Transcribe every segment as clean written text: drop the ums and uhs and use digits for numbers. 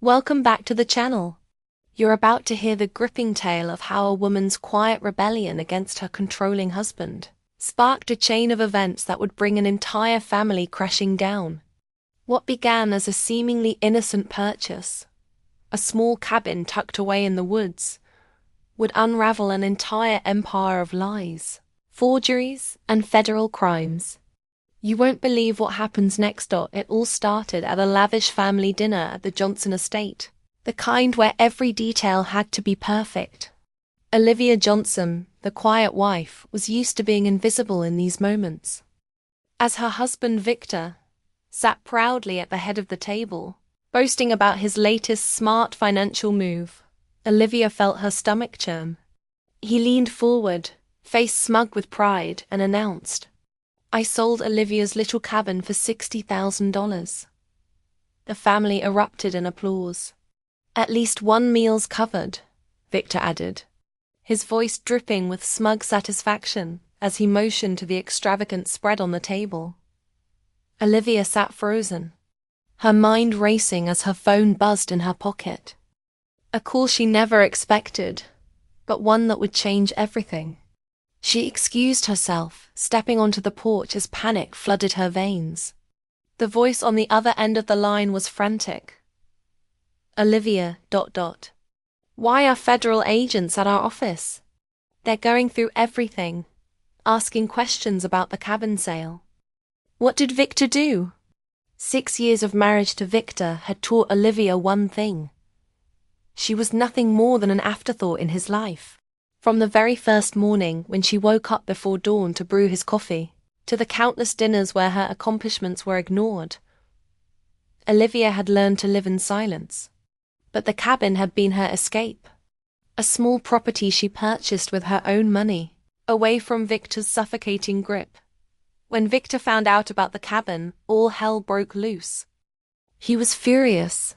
Welcome back to the channel. You're about to hear the gripping tale of how a woman's quiet rebellion against her controlling husband sparked a chain of events that would bring an entire family crashing down. What began as a seemingly innocent purchase, a small cabin tucked away in the woods, would unravel an entire empire of lies, forgeries, and federal crimes. You won't believe what happens next. It all started at a lavish family dinner at the Johnson estate, the kind where every detail had to be perfect. Olivia Johnson, the quiet wife, was used to being invisible in these moments. As her husband Victor sat proudly at the head of the table, boasting about his latest smart financial move, Olivia felt her stomach churn. He leaned forward, face smug with pride, and announced, "I sold Olivia's little cabin for $60,000. The family erupted in applause. "At least one meal's covered," Victor added, his voice dripping with smug satisfaction as he motioned to the extravagant spread on the table. Olivia sat frozen, her mind racing as her phone buzzed in her pocket. A call she never expected, but one that would change everything. She excused herself, stepping onto the porch as panic flooded her veins. The voice on the other end of the line was frantic. "Olivia, ... Why are federal agents at our office? They're going through everything, asking questions about the cabin sale." What did Victor do? 6 years of marriage to Victor had taught Olivia one thing. She was nothing more than an afterthought in his life. From the very first morning when she woke up before dawn to brew his coffee, to the countless dinners where her accomplishments were ignored, Olivia had learned to live in silence. But the cabin had been her escape. A small property she purchased with her own money, away from Victor's suffocating grip. When Victor found out about the cabin, all hell broke loose. He was furious.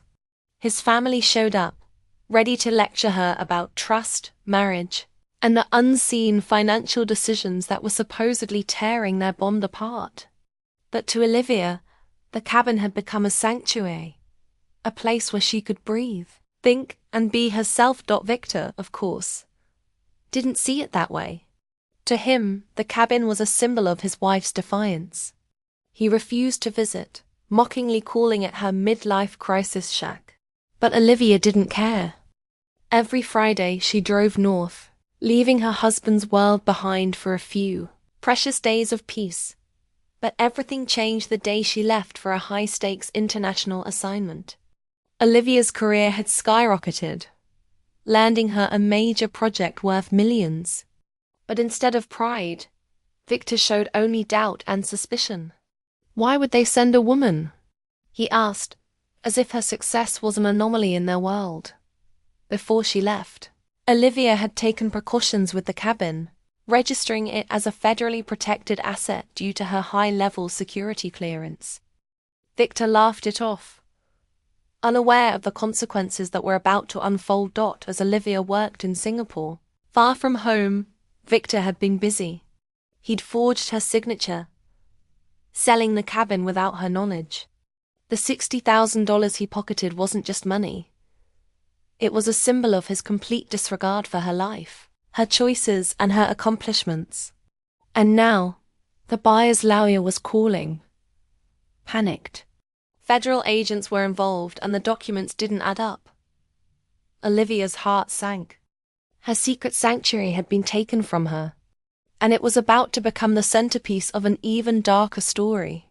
His family showed up, ready to lecture her about trust, marriage, and the unseen financial decisions that were supposedly tearing their bond apart. But to Olivia, the cabin had become a sanctuary, a place where she could breathe, think, and be herself. Victor, of course, didn't see it that way. To him, the cabin was a symbol of his wife's defiance. He refused to visit, mockingly calling it her midlife crisis shack. But Olivia didn't care. Every Friday she drove north, leaving her husband's world behind for a few precious days of peace. But everything changed the day she left for a high-stakes international assignment. Olivia's career had skyrocketed, landing her a major project worth millions. But instead of pride, Victor showed only doubt and suspicion. Why would they send a woman? He asked, as if her success was an anomaly in their world. Before she left, Olivia had taken precautions with the cabin, registering it as a federally protected asset due to her high-level security clearance. Victor laughed it off, unaware of the consequences that were about to unfold. As Olivia worked in Singapore, far from home, Victor had been busy. He'd forged her signature, selling the cabin without her knowledge. The $60,000 he pocketed wasn't just money. It was a symbol of his complete disregard for her life, her choices, and her accomplishments. And now, the buyer's lawyer was calling. Panicked. Federal agents were involved and the documents didn't add up. Olivia's heart sank. Her secret sanctuary had been taken from her, and it was about to become the centerpiece of an even darker story.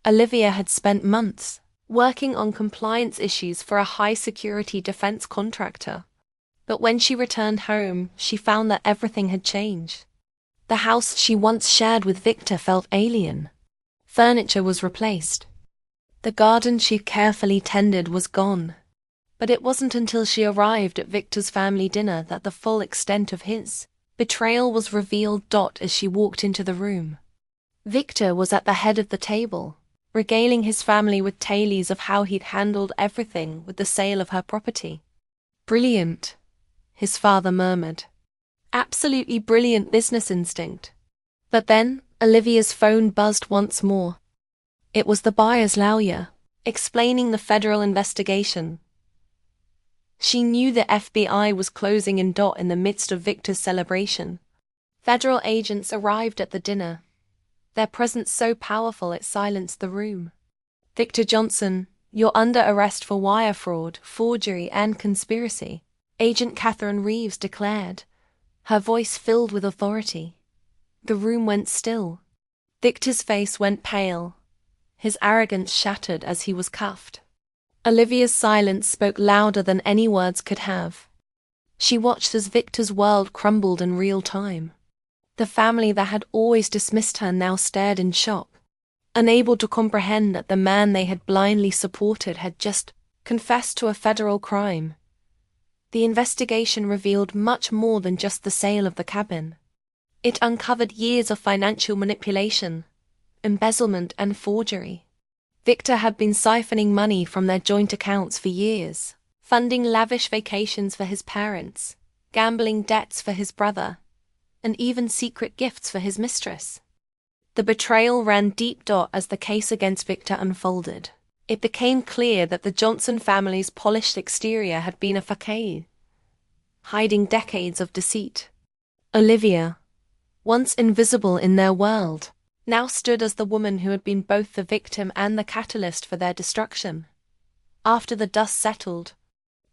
Olivia had spent months working on compliance issues for a high-security defense contractor. But when she returned home, she found that everything had changed. The house she once shared with Victor felt alien. Furniture was replaced. The garden she'd carefully tended was gone. But it wasn't until she arrived at Victor's family dinner that the full extent of his betrayal was revealed. As she walked into the room, Victor was at the head of the table, regaling his family with tales of how he'd handled everything with the sale of her property. "Brilliant," his father murmured. "Absolutely brilliant business instinct." But then Olivia's phone buzzed once more. It was the buyer's lawyer, explaining the federal investigation, She knew the FBI was closing in in the midst of Victor's celebration. Federal agents arrived at the dinner, their presence so powerful it silenced the room. "Victor Johnson, you're under arrest for wire fraud, forgery, and conspiracy," Agent Catherine Reeves declared, her voice filled with authority. The room went still. Victor's face went pale, his arrogance shattered as he was cuffed. Olivia's silence spoke louder than any words could have. She watched as Victor's world crumbled in real time. The family that had always dismissed her now stared in shock, unable to comprehend that the man they had blindly supported had just confessed to a federal crime. The investigation revealed much more than just the sale of the cabin. It uncovered years of financial manipulation, embezzlement, and forgery. Victor had been siphoning money from their joint accounts for years, funding lavish vacations for his parents, gambling debts for his brother, and even secret gifts for his mistress. The betrayal ran deep as the case against Victor unfolded. It became clear that the Johnson family's polished exterior had been a facade, hiding decades of deceit. Olivia, once invisible in their world, now stood as the woman who had been both the victim and the catalyst for their destruction. After the dust settled,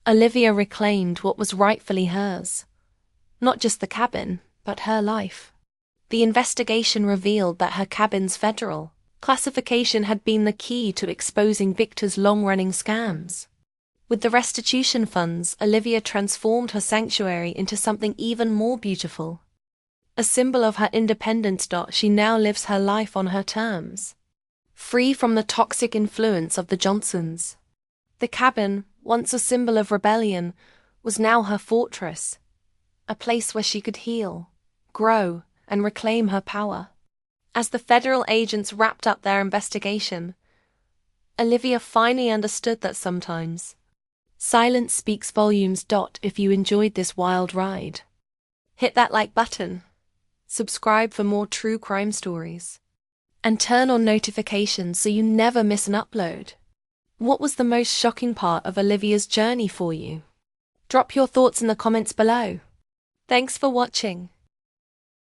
Olivia reclaimed what was rightfully hers. Not just the cabin, but her life. The investigation revealed that her cabin's federal classification had been the key to exposing Victor's long-running scams. With the restitution funds, Olivia transformed her sanctuary into something even more beautiful. A symbol of her independence. She now lives her life on her terms, free from the toxic influence of the Johnsons. The cabin, once a symbol of rebellion, was now her fortress, a place where she could heal, grow, and reclaim her power. As the federal agents wrapped up their investigation, Olivia finally understood that sometimes silence speaks volumes. If you enjoyed this wild ride, hit that like button, subscribe for more true crime stories, and turn on notifications so you never miss an upload. What was the most shocking part of Olivia's journey for you? Drop your thoughts in the comments below. Thanks for watching.